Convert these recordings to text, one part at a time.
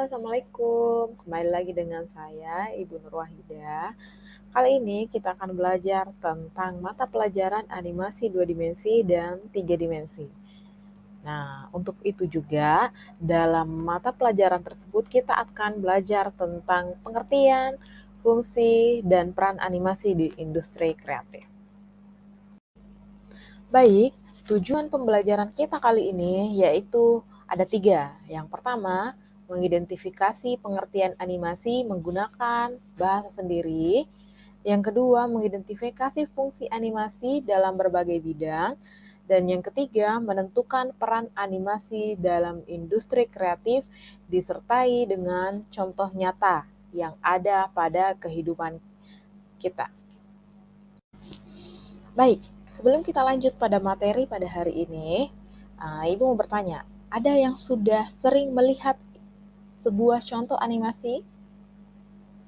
Assalamualaikum. Kembali lagi dengan saya, Ibu Nur Wahida. Kali ini kita akan belajar tentang mata pelajaran animasi 2 dimensi dan 3 dimensi. Nah, untuk itu juga, dalam mata pelajaran tersebut kita akan belajar tentang pengertian, fungsi, dan peran animasi di industri kreatif. Baik, tujuan pembelajaran kita kali ini yaitu ada 3. Yang pertama, mengidentifikasi pengertian animasi menggunakan bahasa sendiri. Yang kedua, mengidentifikasi fungsi animasi dalam berbagai bidang. Dan yang ketiga, menentukan peran animasi dalam industri kreatif disertai dengan contoh nyata yang ada pada kehidupan kita. Baik, sebelum kita lanjut pada materi pada hari ini, Ibu mau bertanya, ada yang sudah sering melihat sebuah contoh animasi?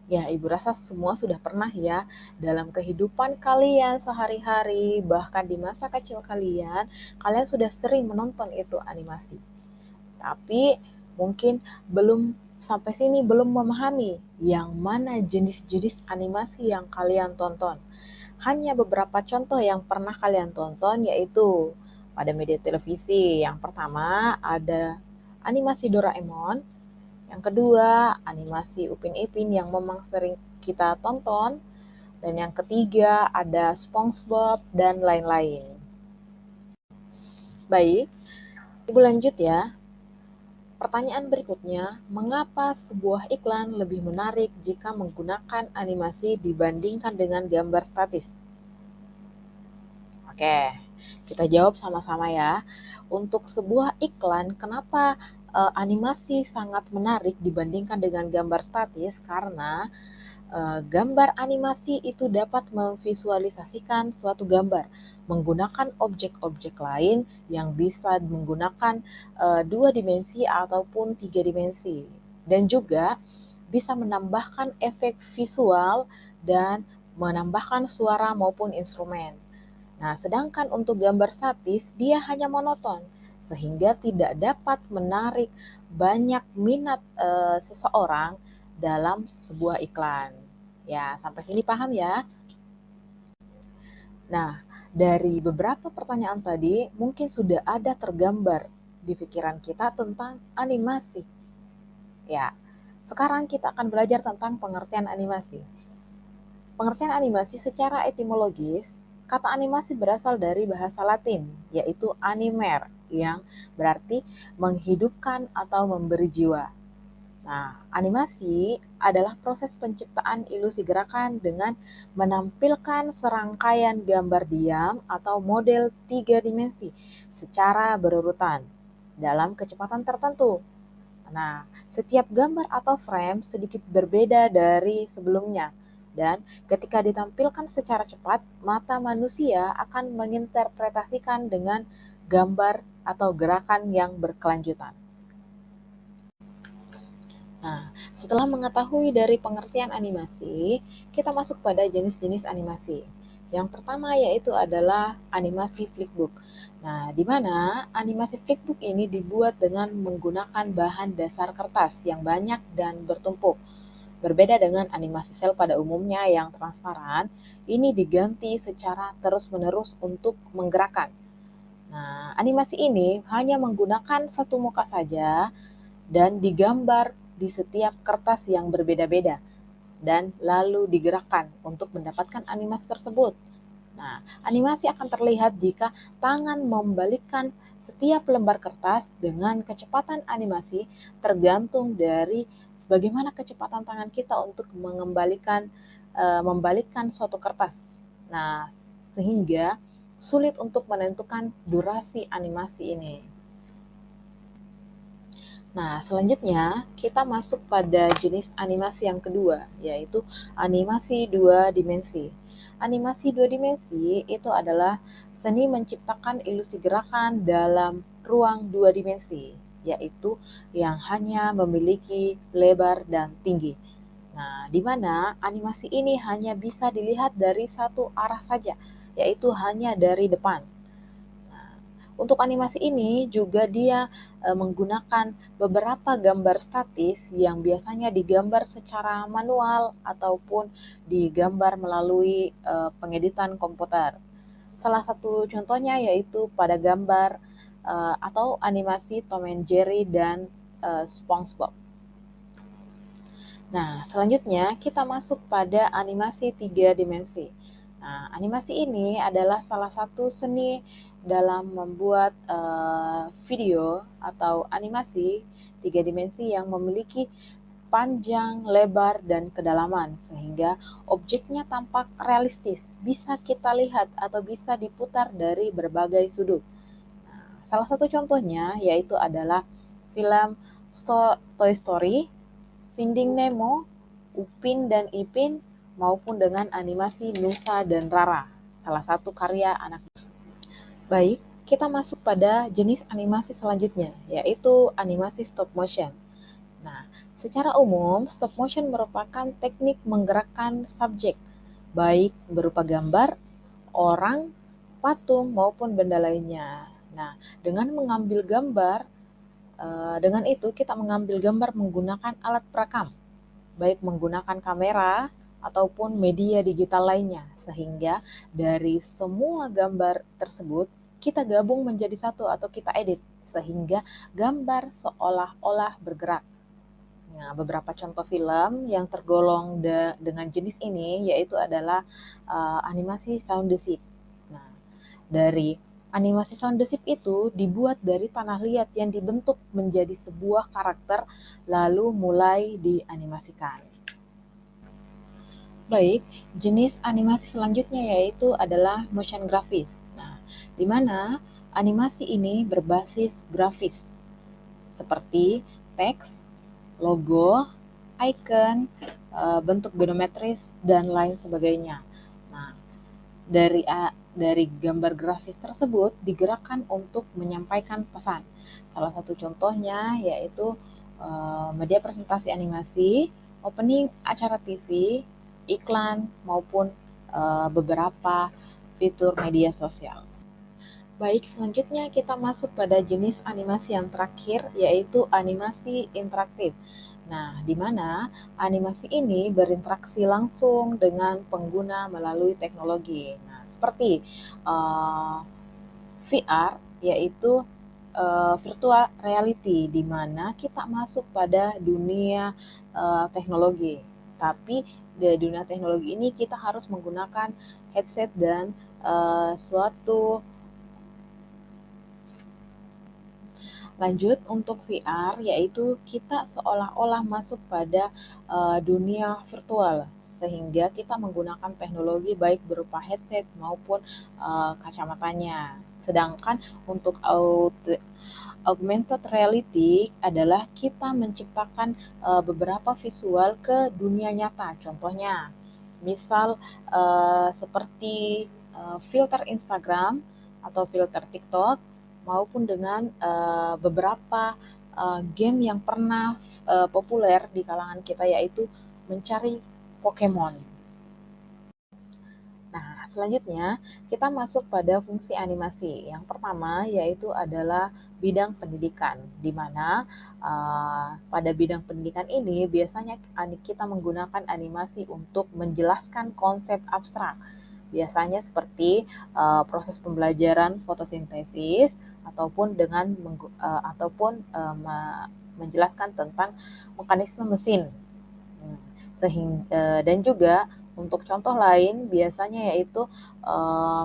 Ya, Ibu rasa semua sudah pernah ya, dalam kehidupan kalian sehari-hari, bahkan di masa kecil kalian sudah sering menonton itu animasi. Tapi mungkin belum sampai sini belum memahami yang mana jenis-jenis animasi yang kalian tonton. Hanya beberapa contoh yang pernah kalian tonton yaitu pada media televisi. Yang pertama ada animasi Doraemon, yang kedua animasi Upin Ipin yang memang sering kita tonton, dan yang ketiga ada SpongeBob dan lain-lain. Baik, Ibu lanjut ya. Pertanyaan berikutnya, mengapa sebuah iklan lebih menarik jika menggunakan animasi dibandingkan dengan gambar statis? Oke, kita jawab sama-sama ya. Untuk sebuah iklan, kenapa animasi sangat menarik dibandingkan dengan gambar statis? Karena gambar animasi itu dapat memvisualisasikan suatu gambar menggunakan objek-objek lain yang bisa menggunakan 2 dimensi ataupun 3 dimensi. Dan juga bisa menambahkan efek visual dan menambahkan suara maupun instrumen. Nah, sedangkan untuk gambar statis, dia hanya monoton, sehingga tidak dapat menarik banyak minat seseorang dalam sebuah iklan. Ya, sampai sini paham ya? Nah, dari beberapa pertanyaan tadi, mungkin sudah ada tergambar di pikiran kita tentang animasi. Ya, sekarang kita akan belajar tentang pengertian animasi. Pengertian animasi secara etimologis, kata animasi berasal dari bahasa Latin, yaitu animer, yang berarti menghidupkan atau memberi jiwa. Nah, animasi adalah proses penciptaan ilusi gerakan dengan menampilkan serangkaian gambar diam atau model 3 dimensi secara berurutan dalam kecepatan tertentu. Nah, setiap gambar atau frame sedikit berbeda dari sebelumnya, dan ketika ditampilkan secara cepat, mata manusia akan menginterpretasikan dengan gambar atau gerakan yang berkelanjutan. Nah, setelah mengetahui dari pengertian animasi, kita masuk pada jenis-jenis animasi. Yang pertama yaitu adalah animasi flickbook. Nah, di mana animasi flickbook ini dibuat dengan menggunakan bahan dasar kertas yang banyak dan bertumpuk. Berbeda dengan animasi sel pada umumnya yang transparan, ini diganti secara terus-menerus untuk menggerakkan. Nah, animasi ini hanya menggunakan satu muka saja dan digambar di setiap kertas yang berbeda-beda dan lalu digerakkan untuk mendapatkan animasi tersebut. Nah, animasi akan terlihat jika tangan membalikkan setiap lembar kertas dengan kecepatan animasi tergantung dari sebagaimana kecepatan tangan kita untuk membalikkan suatu kertas. Nah, sehingga sulit untuk menentukan durasi animasi ini. Nah, selanjutnya kita masuk pada jenis animasi yang kedua, yaitu animasi 2 dimensi. Animasi 2 dimensi itu adalah seni menciptakan ilusi gerakan dalam ruang 2 dimensi, yaitu yang hanya memiliki lebar dan tinggi. Nah, di mana animasi ini hanya bisa dilihat dari satu arah saja, yaitu hanya dari depan. Untuk animasi ini juga dia menggunakan beberapa gambar statis yang biasanya digambar secara manual ataupun digambar melalui pengeditan komputer. Salah satu contohnya yaitu pada gambar atau animasi Tom and Jerry dan SpongeBob. Nah, selanjutnya kita masuk pada animasi 3 dimensi. Nah, animasi ini adalah salah satu seni dalam membuat video atau animasi 3 dimensi yang memiliki panjang, lebar, dan kedalaman, sehingga objeknya tampak realistis, bisa kita lihat atau bisa diputar dari berbagai sudut. Nah, salah satu contohnya yaitu adalah film Toy Story, Finding Nemo, Upin dan Ipin, maupun dengan animasi Nusa dan Rara, salah satu karya anak. Baik, kita masuk pada jenis animasi selanjutnya, yaitu animasi stop motion. Nah, secara umum, stop motion merupakan teknik menggerakkan subjek, baik berupa gambar, orang, patung, maupun benda lainnya. Nah, dengan itu kita mengambil gambar menggunakan alat perekam, baik menggunakan kamera ataupun media digital lainnya, sehingga dari semua gambar tersebut kita gabung menjadi satu atau kita edit, sehingga gambar seolah-olah bergerak. Nah, beberapa contoh film yang tergolong dengan jenis ini yaitu adalah animasi Sound the Ship. Nah, dari animasi Sound the Ship itu dibuat dari tanah liat yang dibentuk menjadi sebuah karakter lalu mulai dianimasikan. Baik, jenis animasi selanjutnya yaitu adalah motion graphics. Nah, di mana animasi ini berbasis grafis seperti teks, logo, icon, bentuk geometris, dan lain sebagainya. Nah, dari gambar grafis tersebut digerakkan untuk menyampaikan pesan. Salah satu contohnya yaitu media presentasi animasi, opening acara TV, iklan, maupun beberapa fitur media sosial. Baik, selanjutnya kita masuk pada jenis animasi yang terakhir, yaitu animasi interaktif. Nah, di mana animasi ini berinteraksi langsung dengan pengguna melalui teknologi. Nah, seperti VR, yaitu virtual reality, di mana kita masuk pada dunia teknologi. Tapi di dunia teknologi ini kita harus menggunakan headset dan suatu. Lanjut untuk VR, yaitu kita seolah-olah masuk pada dunia virtual, sehingga kita menggunakan teknologi baik berupa headset maupun kacamatanya. Sedangkan untuk augmented reality adalah kita menciptakan beberapa visual ke dunia nyata. Contohnya, misal seperti filter Instagram atau filter TikTok, maupun dengan beberapa game yang pernah populer di kalangan kita, yaitu mencari Pokemon. Nah, selanjutnya kita masuk pada fungsi animasi. Yang pertama yaitu adalah bidang pendidikan, di mana pada bidang pendidikan ini biasanya kita menggunakan animasi untuk menjelaskan konsep abstrak. Biasanya seperti proses pembelajaran fotosintesis ataupun menjelaskan tentang mekanisme mesin. Dan juga untuk contoh lain biasanya yaitu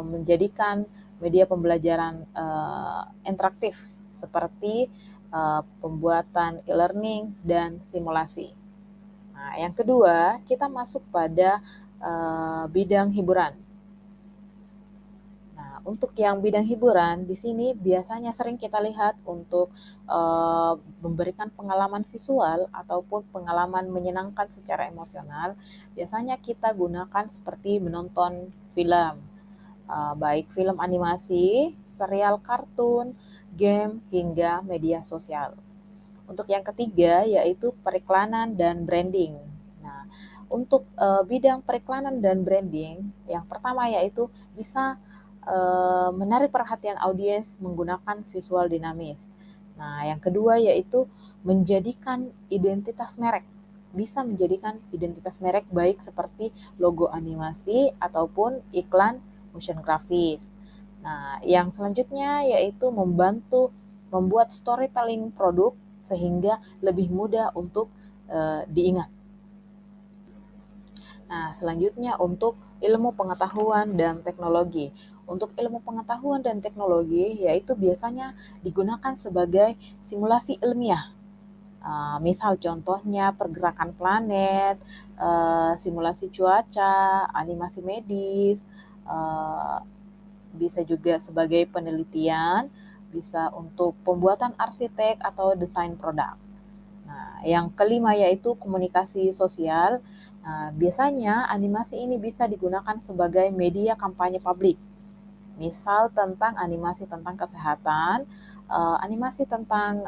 menjadikan media pembelajaran interaktif seperti pembuatan e-learning dan simulasi. Nah, yang kedua, kita masuk pada bidang hiburan. Untuk yang bidang hiburan, di sini biasanya sering kita lihat untuk memberikan pengalaman visual ataupun pengalaman menyenangkan secara emosional. Biasanya kita gunakan seperti menonton film, baik film animasi, serial kartun, game, hingga media sosial. Untuk yang ketiga yaitu periklanan dan branding. Nah, untuk bidang periklanan dan branding, yang pertama yaitu bisa menarik perhatian audiens menggunakan visual dinamis. Nah, yang kedua yaitu menjadikan identitas merek. Bisa menjadikan identitas merek baik seperti logo animasi ataupun iklan motion grafis. Nah, yang selanjutnya yaitu membantu membuat storytelling produk sehingga lebih mudah untuk diingat. Nah, selanjutnya untuk ilmu pengetahuan dan teknologi. Untuk ilmu pengetahuan dan teknologi, yaitu biasanya digunakan sebagai simulasi ilmiah. Misal contohnya pergerakan planet, simulasi cuaca, animasi medis, uh, bisa juga sebagai penelitian, bisa untuk pembuatan arsitek atau desain produk. Nah, yang kelima yaitu komunikasi sosial. Nah, biasanya animasi ini bisa digunakan sebagai media kampanye publik. Misal tentang animasi tentang kesehatan, animasi tentang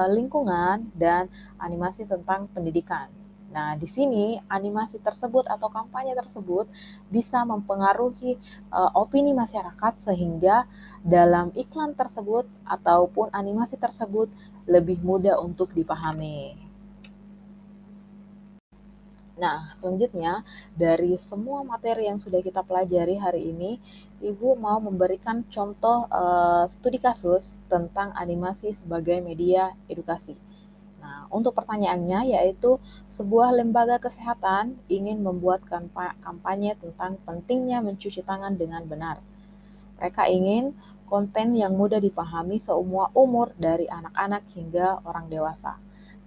lingkungan, dan animasi tentang pendidikan. Nah, di sini animasi tersebut atau kampanye tersebut bisa mempengaruhi opini masyarakat sehingga dalam iklan tersebut ataupun animasi tersebut lebih mudah untuk dipahami. Nah, selanjutnya dari semua materi yang sudah kita pelajari hari ini, Ibu mau memberikan contoh studi kasus tentang animasi sebagai media edukasi. Nah, untuk pertanyaannya yaitu sebuah lembaga kesehatan ingin membuat kampanye tentang pentingnya mencuci tangan dengan benar. Mereka ingin konten yang mudah dipahami semua umur dari anak-anak hingga orang dewasa.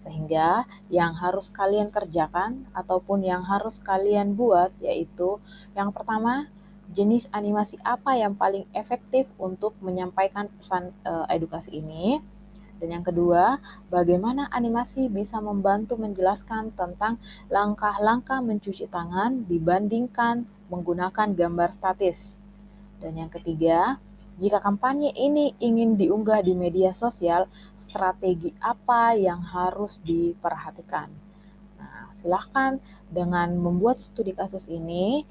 Sehingga yang harus kalian kerjakan ataupun yang harus kalian buat yaitu yang pertama, jenis animasi apa yang paling efektif untuk menyampaikan pesan edukasi ini. Dan yang kedua, bagaimana animasi bisa membantu menjelaskan tentang langkah-langkah mencuci tangan dibandingkan menggunakan gambar statis. Dan yang ketiga, jika kampanye ini ingin diunggah di media sosial, strategi apa yang harus diperhatikan? Nah, silahkan dengan membuat studi kasus ini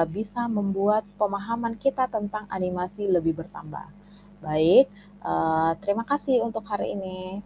bisa membuat pemahaman kita tentang animasi lebih bertambah. Baik, terima kasih untuk hari ini.